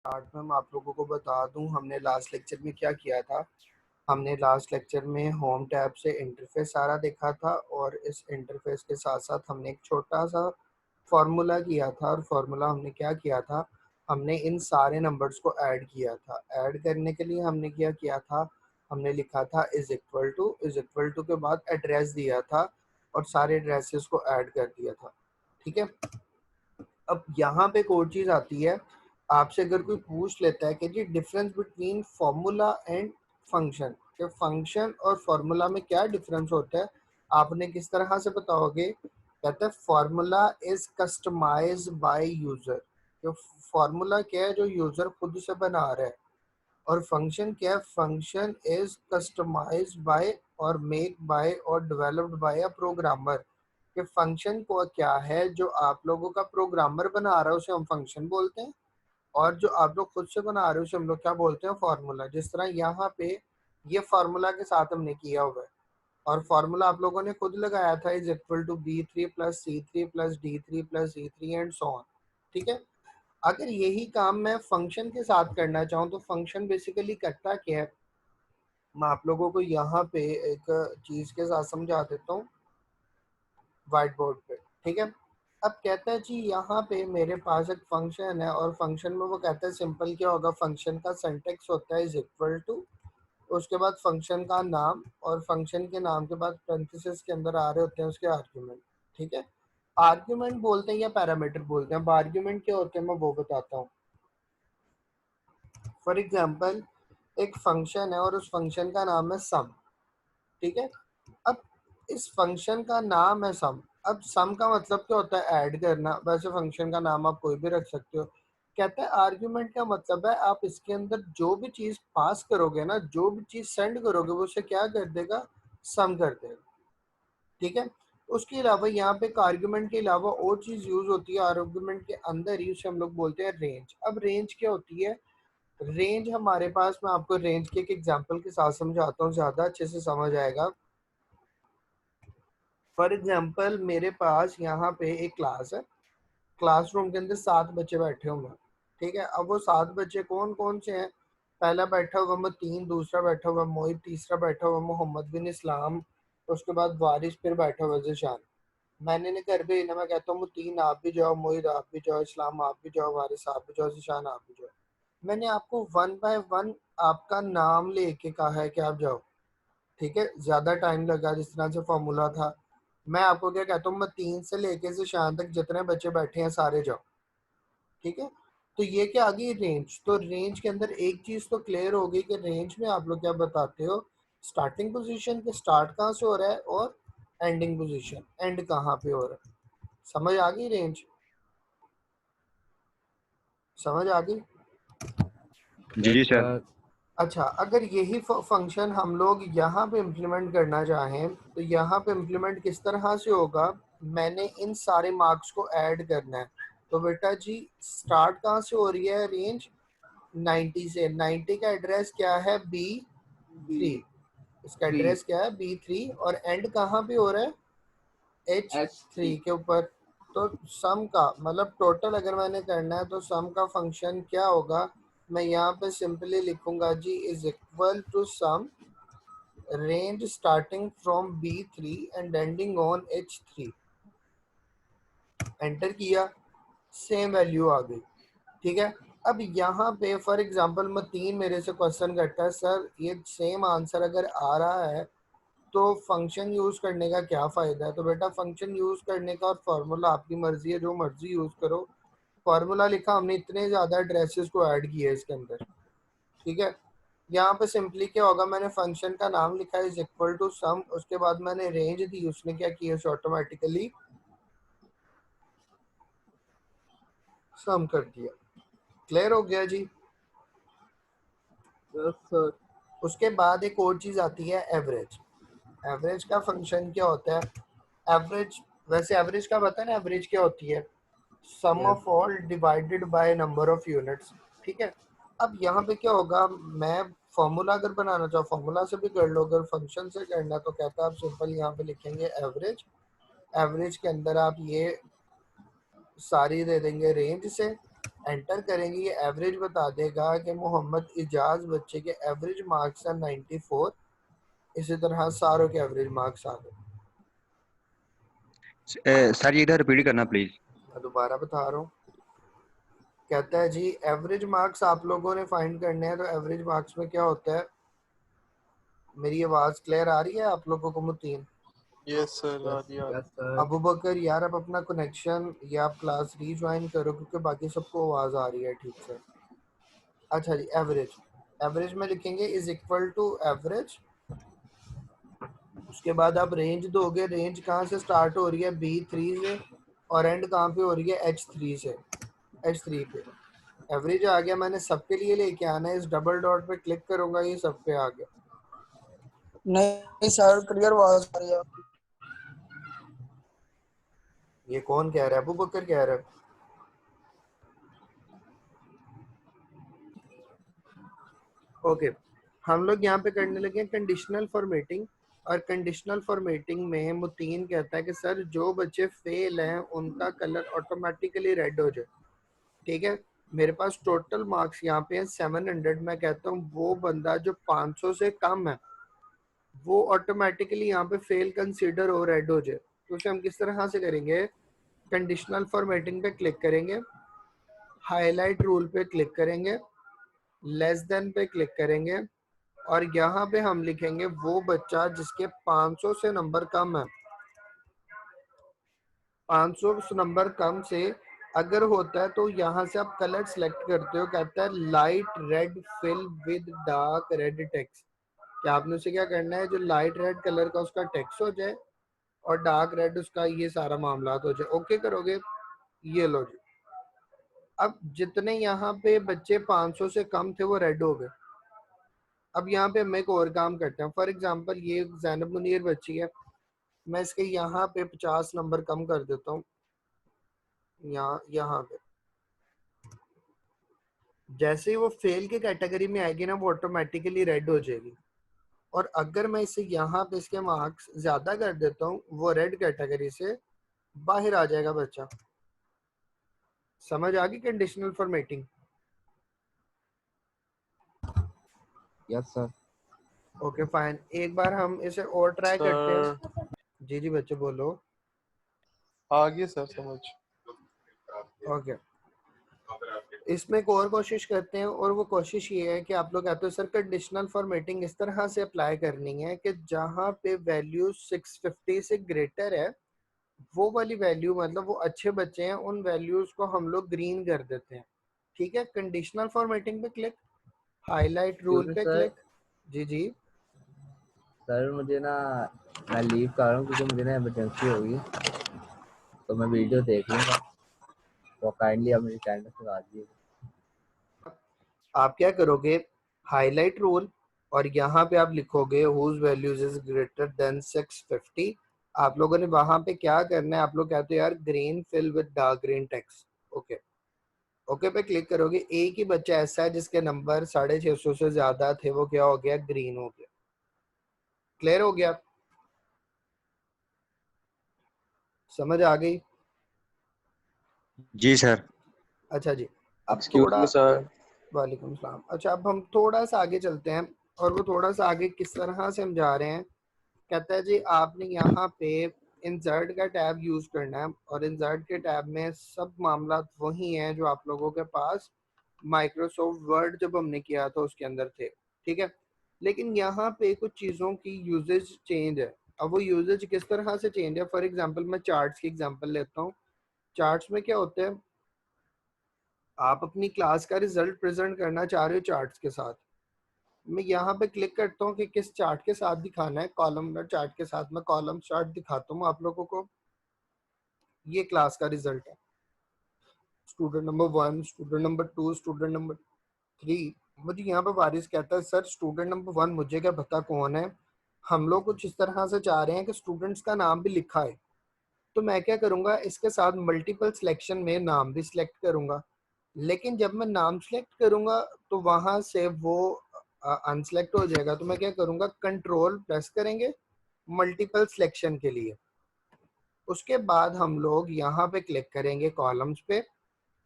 Start में मैं आप लोगों को बता दूं हमने लास्ट लेक्चर में क्या किया था। हमने लास्ट लेक्चर में होम टैब से इंटरफेस सारा देखा था और इस इंटरफेस के साथ साथ हमने एक छोटा सा फार्मूला किया था। और फार्मूला हमने क्या किया था, हमने इन सारे नंबर्स को ऐड किया था। ऐड करने के लिए हमने क्या किया था, हमने लिखा था इज इक्वल टू के बाद एड्रेस दिया था और सारे एड्रेसेस को ऐड कर दिया था। ठीक है। अब यहाँ पे एक और चीज आती है, आपसे अगर कोई पूछ लेता है कि जी difference between formula and function, कि फंक्शन और फॉर्मूला में क्या डिफरेंस होता है, आपने किस तरह से बताओगे। कहते हैं formula is customize by user. जो फॉर्मूला क्या है, जो यूजर खुद से बना रहा है। और फंक्शन क्या है, फंक्शन इज कस्टमाइज बाय और मेक बाय और डेवलप्ड बाय अ प्रोग्रामर। कि फंक्शन को क्या है, जो आप लोगों का प्रोग्रामर बना रहा है उसे हम फंक्शन बोलते हैं, और जो आप लोग खुद से बना रहे हो उसे हम लोग क्या बोलते हैं, फॉर्मूला। जिस तरह यहाँ पे ये फार्मूला के साथ हमने किया हुआ है, और फार्मूला आप लोगों ने खुद लगाया था, is equal to B3 plus C3 plus D3 plus E3 and so on. ठीक है। अगर यही काम मैं फंक्शन के साथ करना चाहूँ तो फंक्शन बेसिकली करता क्या है, मैं आप लोगों को यहाँ पे एक चीज के साथ समझा देता हूँ व्हाइट बोर्ड पे। ठीक है। अब कहता है जी यहाँ पे मेरे पास एक फंक्शन है, और फंक्शन में वो कहता है सिंपल क्या होगा, फंक्शन का सिंटेक्स होता है इज इक्वल टू, उसके बाद फंक्शन का नाम, और फंक्शन के नाम के बाद पेरेंथेसिस के अंदर आ रहे होते हैं उसके आर्ग्यूमेंट। ठीक है। आर्ग्यूमेंट बोलते हैं या पैरामीटर बोलते हैं। अब आर्ग्यूमेंट क्या होते हैं मैं वो बताता हूँ। फॉर एग्जाम्पल एक फंक्शन है और उस फंक्शन का नाम है सम। ठीक है। अब इस फंक्शन का नाम है सम। अब सम का मतलब क्या होता है, ऐड करना। वैसे फंक्शन का नाम आप कोई भी रख सकते हो। कहता है आर्ग्यूमेंट का मतलब है आप इसके अंदर जो भी चीज पास करोगे ना, जो भी चीज सेंड करोगे वो उसे क्या कर देगा, सम कर देगा। ठीक है। उसके अलावा यहाँ पे एक आर्ग्यूमेंट के अलावा और चीज यूज होती है आर्ग्यूमेंट के अंदर ही, उसे हम लोग बोलते हैं रेंज। अब रेंज क्या होती है, रेंज हमारे पास, मैं आपको रेंज के एक एग्जांपल के साथ समझाता हूँ, ज्यादा अच्छे से समझ आएगा। फॉर एग्जांपल मेरे पास यहाँ पे एक क्लास है, क्लासरूम के अंदर 7 बच्चे बैठे हुए हैं। ठीक है। अब वो 7 बच्चे कौन कौन से हैं, पहला बैठा हुआ मतीन, दूसरा बैठा हुआ मोहित, तीसरा बैठा हुआ मोहम्मद बिन इस्लाम, उसके बाद वारिस, फिर बैठा हुआ जिशान। मैंने ने घर पे ना, मैं कहता हूँ मतीन आप भी जाओ, मोहित आप भी जाओ, इस्लाम आप भी जाओ, वारिस आप भी जाओ, जिशान आप भी जाओ। मैंने आपको वन बाय वन आपका नाम लेके कहा है कि आप जाओ। ठीक है। ज्यादा टाइम लगा, जिस तरह से फॉर्मूला था। मैं आपको क्या कहता हूँ, मैं 3 से लेके से शाम तक जितने बच्चे बैठे हैं सारे जाओ। ठीक है। तो ये क्या आ गई, रेंज। तो रेंज के अंदर एक चीज तो क्लियर हो गई कि रेंज में आप लोग क्या बताते हो, स्टार्टिंग पोजीशन के स्टार्ट कहाँ से हो रहा है और एंडिंग पोजीशन एंड कहाँ पे हो रहा है। समझ आ गई रेंज, समझ आ गई। जी सर। अच्छा, अगर यही फंक्शन हम लोग यहाँ पे इम्प्लीमेंट करना चाहें तो यहाँ पे इम्प्लीमेंट किस तरह से होगा, मैंने इन सारे मार्क्स को ऐड करना है। तो बेटा जी स्टार्ट कहाँ से हो रही है, रेंज 90 से। 90 का एड्रेस क्या है, B3। इसका एड्रेस क्या है, B3, और एंड कहाँ पे हो रहा है, H3 के ऊपर। तो सम का मतलब टोटल अगर मैंने करना है तो सम का फंक्शन क्या होगा, मैं यहाँ पे सिंपली लिखूंगा जी is equal to sum range starting from B3 and ending on H3। Enter किया, सेम वैल्यू आ गई। ठीक है। अब यहाँ पे फॉर एग्जांपल मतीन मेरे से क्वेश्चन करता है, सर ये सेम आंसर अगर आ रहा है तो फंक्शन यूज करने का क्या फायदा है। तो बेटा फंक्शन यूज करने का और फार्मूला आपकी मर्जी है, जो मर्जी यूज करो। फार्मूला लिखा हमने, इतने ज्यादा एड्रेसेस को ऐड किया है इसके अंदर। ठीक है। यहाँ पे सिंपली क्या होगा, मैंने फंक्शन का नाम लिखा है इज इक्वल टू सम, उसके बाद मैंने रेंज दी, उसने क्या किया, ऑटोमेटिकली सम कर दिया। क्लियर हो गया जी। Yes sir. उसके बाद एक और चीज आती है एवरेज। एवरेज का फंक्शन क्या होता है, एवरेज, वैसे एवरेज का पता है ना, एवरेज क्या होती है, sum yes. Of all divided by number of units. ठीक है। अब यहाँ पे क्या होगा, मैं फॉर्मूला अगर बनाना चाहूँ फॉर्मूला से भी कर लो, अगर फंक्शन से करना तो कहता है आप सिंपल यहाँ पे लिखेंगे एवरेज। एवरेज के अंदर आप ये सारी दे देंगे रेंज से, एंटर करेंगे, ये एवरेज बता देगा कि मोहम्मद इजाज बच्चे के एवरेज मार्क्स हैं 94। इसी तरह सारों के एवरेज मार्क्स आ गए। सर ये इधर रिपीट करना प्लीज। मैं दोबारा बता रहा हूँ। कहता है जी एवरेज मार्क्स आप लोगों ने फाइंड करने हैं। तो एवरेज मार्क्स में क्या होता है? मेरी आवाज़ क्लियर आ रही है आप लोगों को? Muteen, yes sir. Yes sir. Abu Bakar यार, आप अपना कनेक्शन या आप क्लास रीज्वाइन करो क्योंकि बाकी सबको आवाज़ आ रही है ठीक से। अच्छा जी, एवरेज। एवरेज में लिखेंगे इज इक्वल टू एवरेज। उसके बाद आप रेंज दोगे। रेंज कहाँ से स्टार्ट हो रही है? B3 से, और एंड कहाँ पे हो रही है? H3 से। H3 पे एवरेज आ गया। मैंने सबके लिए लेके आना है। इस डबल डॉट पे क्लिक करूंगा, ये सब पे आ गया। नहीं सर, क्लियर आवाज आ रही है। ये कौन कह रहा है? अबू बकर कह रहा है। ओके, हम लोग यहाँ पे करने लगे कंडीशनल फॉर्मेटिंग। और कंडीशनल फॉर्मेटिंग में मुतीन कहता है कि सर जो बच्चे फेल हैं उनका कलर ऑटोमेटिकली रेड हो जाए। ठीक है, मेरे पास टोटल मार्क्स यहाँ पे हैं 700। मैं कहता हूँ वो बंदा जो 500 से कम है वो ऑटोमेटिकली यहाँ पे फेल कंसीडर हो, रेड हो जाए। तो उसे हम किस तरह से करेंगे? कंडीशनल फॉर्मेटिंग पे क्लिक करेंगे, हाईलाइट रूल पे क्लिक करेंगे, लेस देन पे क्लिक करेंगे, और यहाँ पे हम लिखेंगे वो बच्चा जिसके 500 से नंबर कम है। 500 नंबर कम से अगर होता है तो यहाँ से आप कलर सेलेक्ट करते हो। कहता है light red fill with dark red text. क्या आपने उसे क्या करना है? जो लाइट रेड कलर का उसका टेक्स्ट हो जाए और डार्क रेड उसका ये सारा मामला हो जाए। ओके करोगे? ये लो जी। अब जितने यहाँ पे बच्चे 500 से कम थे वो रेड हो गए। अब यहाँ पे हम एक और काम करते हैं। फॉर एग्जांपल ये जैनब मुनीर बच्ची है, मैं इसके यहाँ पे 50 नंबर कम कर देता हूँ। यहाँ पे जैसे ही वो फेल के कैटेगरी में आएगी ना, वो ऑटोमेटिकली रेड हो जाएगी। और अगर मैं इसे यहाँ पे इसके मार्क्स ज्यादा कर देता हूँ, वो रेड कैटेगरी से बाहर आ जाएगा बच्चा। समझ आ गई conditional formatting? Yes sir. Okay fine, एक बार हम इसे और ट्राई करते हैं। जी जी बच्चे बोलो। आगे सर समझ। ओके, इसमें एक और कोशिश करते हैं, और वो कोशिश ये है कि आप लोग कहते हो सर कंडीशनल फॉर्मेटिंग इस तरह से अप्लाई करनी है कि जहाँ पे वैल्यू 650 से ग्रेटर है, वो वाली वैल्यू मतलब वो अच्छे बच्चे हैं, उन वैल्यूज को हम लोग ग्रीन कर देते हैं। ठीक है, कंडीशनल फॉर्मेटिंग पे क्लिक, हाईलाइट रूल पे सर, क्लिक। जी जी सर मुझे ना, मैं लीव कर रहा हूँ क्योंकि मुझे ना इमरजेंसी होगी, तो मैं वीडियो देख लूँगा, तो काइंडली आप मेरी अटेंडेंस लगा दीजिए। आप क्या करोगे? हाईलाइट रूल, और यहाँ पे आप लिखोगे whose values is greater than 650। आप लोगों ने वहां पे क्या करना है? आप लोग कहते हो यार green fill with dark green text. Okay, okay पे क्लिक करोगे। एक ही बच्चा ऐसा है जिसके नंबर 650 से ज्यादा थे, वो क्या हो गया? ग्रीन हो गया। क्लियर हो गया? समझ आ गई? जी सर। अच्छा जी, अब एक्सक्यूज थोड़ा, मी सर। वालेकुम सलाम। अच्छा, अब हम थोड़ा सा आगे चलते हैं, और वो थोड़ा सा आगे किस तरह से हम जा रहे हैं? कहता है जी आपने यहाँ पे इंसर्ट का टैब यूज करना है, और इंसर्ट के टैब में सब मामला वही हैं जो आप लोगों के पास माइक्रोसॉफ्ट वर्ड जब हमने किया था उसके अंदर थे। ठीक है, लेकिन यहाँ पे कुछ चीज़ों की यूजेज चेंज है। अब वो यूजेज किस तरह से चेंज है? फॉर एग्जांपल मैं चार्ट्स की एग्जांपल लेता हूँ। चार्ट्स में क्या होता है? आप अपनी क्लास का रिजल्ट प्रेजेंट करना चाह रहे हो चार्ट्स के साथ। मैं यहाँ पे क्लिक करता हूँ कि किस चार्ट के साथ दिखाना है। कॉलम चार्ट के साथ मैं कॉलम चार्ट दिखाता हूँ आप लोगों को। ये क्लास का रिजल्ट है, student number 1, student number 2, student number 3। मुझे यहाँ पे वारिस कहता है सर स्टूडेंट नंबर 1 मुझे क्या पता कौन है, हम लोग कुछ इस तरह से चाह रहे हैं कि स्टूडेंट्स का नाम भी लिखा है। तो मैं क्या करूँगा? इसके साथ मल्टीपल सिलेक्शन में नाम भी सिलेक्ट करूँगा। लेकिन जब मैं नाम सेलेक्ट करूँगा तो वहाँ से वो अनसेलेक्ट हो जाएगा। तो मैं क्या करूँगा? कंट्रोल प्रेस करेंगे मल्टीपल सिलेक्शन के लिए। उसके बाद हम लोग यहाँ पे क्लिक करेंगे कॉलम्स पे,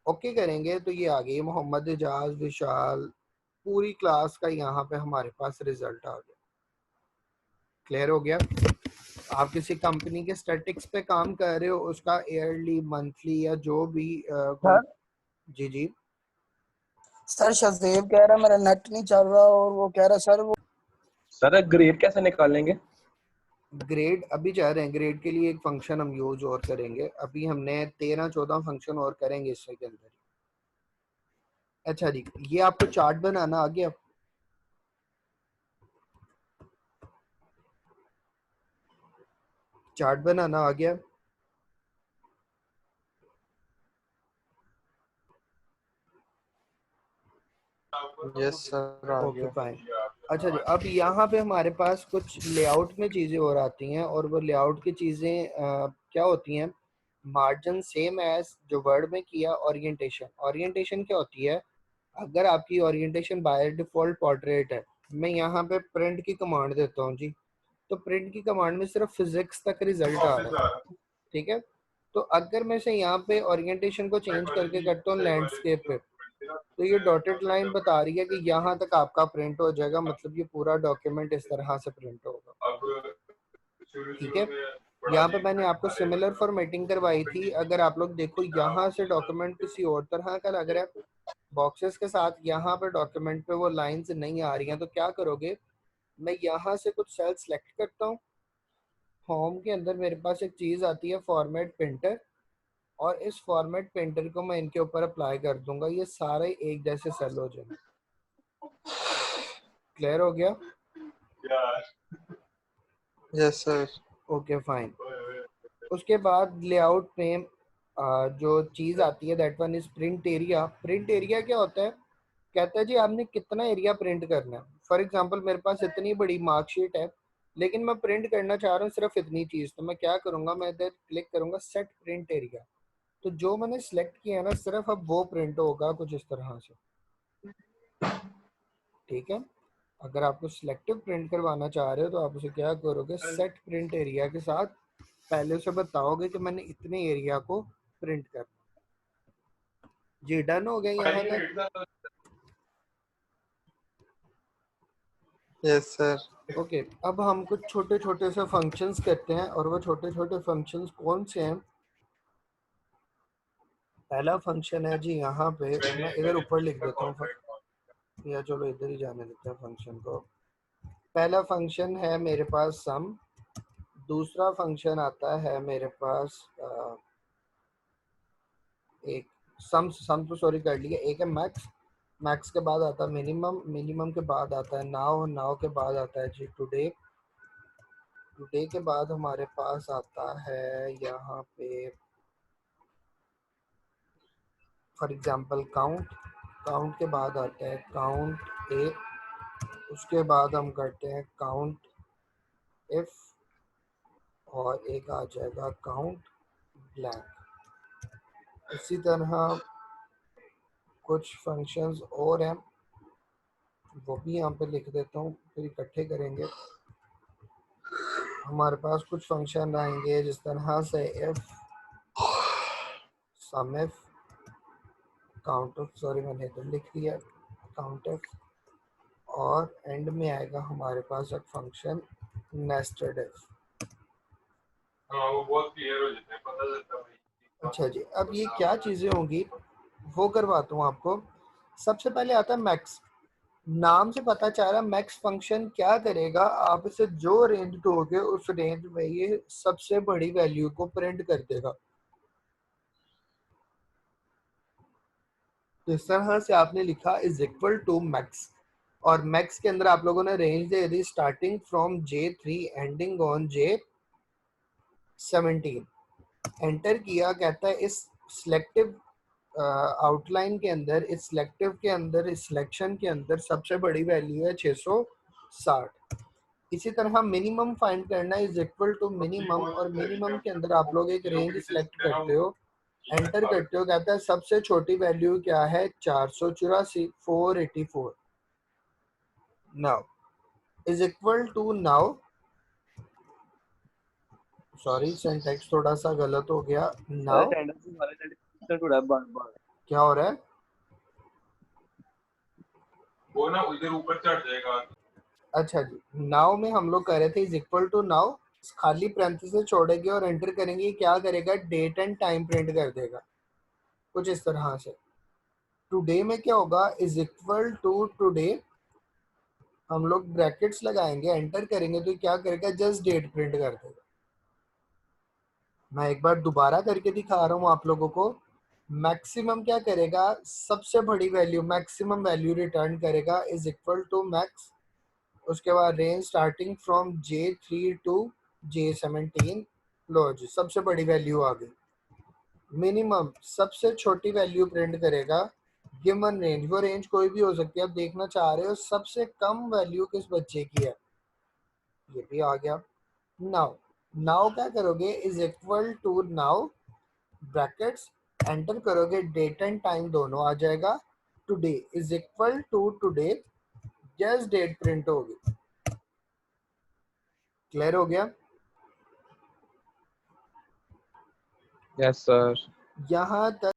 ओके करेंगे तो ये आ गई मोहम्मद एजाज, विशाल, पूरी क्लास का यहाँ पे हमारे पास रिजल्ट आ गया। क्लियर हो गया? आप किसी कंपनी के स्टैटिक्स पे काम कर रहे हो, उसका ईयरली, मंथली या जो भी सर जी जी सर शजीब कह रहा मेरा नेट नहीं चल रहा और वो कह रहा सर वो सर ग्रेड कैसे निकालेंगे? ग्रेड अभी जा रहे हैं, ग्रेड के लिए एक फंक्शन हम यूज और करेंगे। अभी हमने 13-14 फंक्शन और करेंगे इसके अंदर। अच्छा जी, ये आपको चार्ट बनाना आ गया? चार्ट बनाना आ गया? यस सर आ ओके गया। फाइन। अच्छा जी, अब यहाँ पे हमारे पास कुछ लेआउट में चीज़ें और आती हैं, और वो लेआउट की चीज़ें क्या होती हैं? मार्जिन सेम एज जो वर्ड में किया। ओरिएंटेशन, ओरिएंटेशन क्या होती है? अगर आपकी ओरिएंटेशन बाय डिफॉल्ट पोर्ट्रेट है, मैं यहाँ पे प्रिंट की कमांड देता हूँ जी, तो प्रिंट की कमांड में सिर्फ फिजिक्स तक रिजल्ट आ रहा है, ठीक है। तो अगर मैं से यहाँ पे ओरिएंटेशन को चेंज करके करता हूँ लैंडस्केप पे, तो ये डॉटेड लाइन बता रही है कि यहाँ तक आपका प्रिंट हो जाएगा, मतलब ये पूरा डॉक्यूमेंट इस तरह से प्रिंट होगा, ठीक है। यहाँ पे मैंने आपको सिमिलर फॉर्मेटिंग करवाई थी। अगर आप लोग देखो, यहाँ से डॉक्यूमेंट किसी और तरह का लग रहा है, बॉक्सेस के साथ यहाँ पे डॉक्यूमेंट पे वो लाइंस नहीं आ रही हैं, तो क्या करोगे? मैं यहाँ से कुछ सेल सेलेक्ट करता हूँ। होम के अंदर मेरे पास एक चीज़ आती है फॉर्मेट पेंटर, और इस फॉर्मेट पेंटर को मैं इनके ऊपर अप्लाई कर दूंगा, ये सारे एक जैसे सेल हो जाएंगे। क्लियर हो गया? Yes sir. Okay fine. उसके बाद लेआउट में जो चीज़ आती है that one is print area. Print area क्या होता है? कहता है जी आपने कितना एरिया प्रिंट करना है। फॉर एग्जांपल मेरे पास इतनी बड़ी मार्कशीट है, लेकिन मैं प्रिंट करना चाह रहा हूँ सिर्फ इतनी चीज़, तो मैं क्या करूँगा? मैं इधर क्लिक करूँगा सेट प्रिंट एरिया, तो जो मैंने सेलेक्ट किया है ना, सिर्फ अब वो प्रिंट होगा कुछ इस तरह से, ठीक है। अगर आपको सिलेक्टिव प्रिंट करवाना चाह रहे हो तो आप उसे क्या करोगे? सेट प्रिंट एरिया के साथ पहले उसे बताओगे कि मैंने इतने एरिया को प्रिंट करना। जी डन हो गया यहाँ तक? Yes sir. ओके, अब हम कुछ छोटे छोटे से फंक्शंस करते हैं, और वो छोटे छोटे फंक्शंस कौन से हैं? पहला फंक्शन है जी, यहाँ पे मैं इधर ऊपर लिख देता हूँ, या चलो इधर ही जाने देते हैं फंक्शन को। पहला फंक्शन है मेरे पास सम, दूसरा फंक्शन आता है मेरे पास एक सम तो सॉरी कर लिया, एक है मैक्स, मैक्स के बाद आता है मिनिमम, मिनिमम के बाद आता है नाउ, नाउ के बाद आता है जी टुडे, टुडे के बाद हमारे पास आता है यहाँ पे फॉर एग्जांपल काउंट, काउंट के बाद आता है काउंट ए, उसके बाद हम करते हैं काउंट इफ, और एक आ जाएगा काउंट ब्लैंक। इसी तरह कुछ फंक्शंस और हैं, वो भी यहाँ पे लिख देता हूँ, फिर इकट्ठे करेंगे। हमारे पास कुछ फंक्शन आएंगे जिस तरह से if, sum if, count if, sorry मैंने इधर लिख दिया काउंट इफ, और एंड में आएगा हमारे पास एक फंक्शन नेस्टेड इफ। अच्छा जी, अब ये क्या चीज़ें होंगी वो करवाता हूँ आपको। सबसे पहले आता है मैक्स। नाम से पता चल रहा है मैक्स फंक्शन क्या करेगा, आप इसे जो रेंज दोगे उस रेंज में ये सबसे बड़ी वैल्यू को प्रिंट कर देगा। जिस तरह से आपने लिखा इज इक्वल टू मैक्स, और मैक्स के अंदर आप लोगों ने range they the starting from J3 ending on J17। Enter किया, कहता है इस सिलेक्टिव आउटलाइन के अंदर, इस सिलेक्टिव के अंदर, इस सिलेक्शन के अंदर सबसे बड़ी वैल्यू है 660। इसी तरह मिनिमम फाइंड करना इज इक्वल टू मिनिमम, और मिनिमम के अंदर आप लोग एक रेंज सिलेक्ट करते हो, एंटर करते हो, कहता है सबसे छोटी वैल्यू क्या है? 484, 484। Now is equal to now, sorry syntax थोड़ा सा गलत हो गया। नाउ अटेंडेंस वाले टू बार बार क्या हो रहा है? वो ना इधर ऊपर चढ़ जाएगा। अच्छा जी, नाउ में हम लोग कर रहे थे इज इक्वल टू नाउ, खाली पैरेंथेसिस छोड़ेंगे और एंटर करेंगे, क्या करेगा? डेट एंड टाइम प्रिंट कर देगा कुछ इस तरह से। टुडे में क्या होगा? इज इक्वल टू टुडे, हम लोग ब्रैकेट्स लगाएंगे, एंटर करेंगे तो क्या करेगा? जस्ट डेट प्रिंट कर देगा। मैं एक बार दोबारा करके दिखा रहा हूँ आप लोगों को। मैक्सिमम क्या करेगा? सबसे बड़ी वैल्यू, मैक्सिमम वैल्यू रिटर्न करेगा, इज इक्वल टू मैक्स। उसके बाद range starting from J3 to J17। लो जी, सबसे बड़ी वैल्यू आ गई। मिनिमम सबसे छोटी वैल्यू प्रिंट करेगा, गिवन रेंज, वो रेंज कोई भी हो सकती है। आप देखना चाह रहे हो सबसे कम वैल्यू किस बच्चे की है, ये भी आ गया। नाउ नाउ क्या करोगे? Is equal to now, brackets, enter करोगे, डेट एंड टाइम दोनों आ जाएगा। Today is equal to today, just date print होगी। क्लियर हो गया? Yes sir. यहाँ तक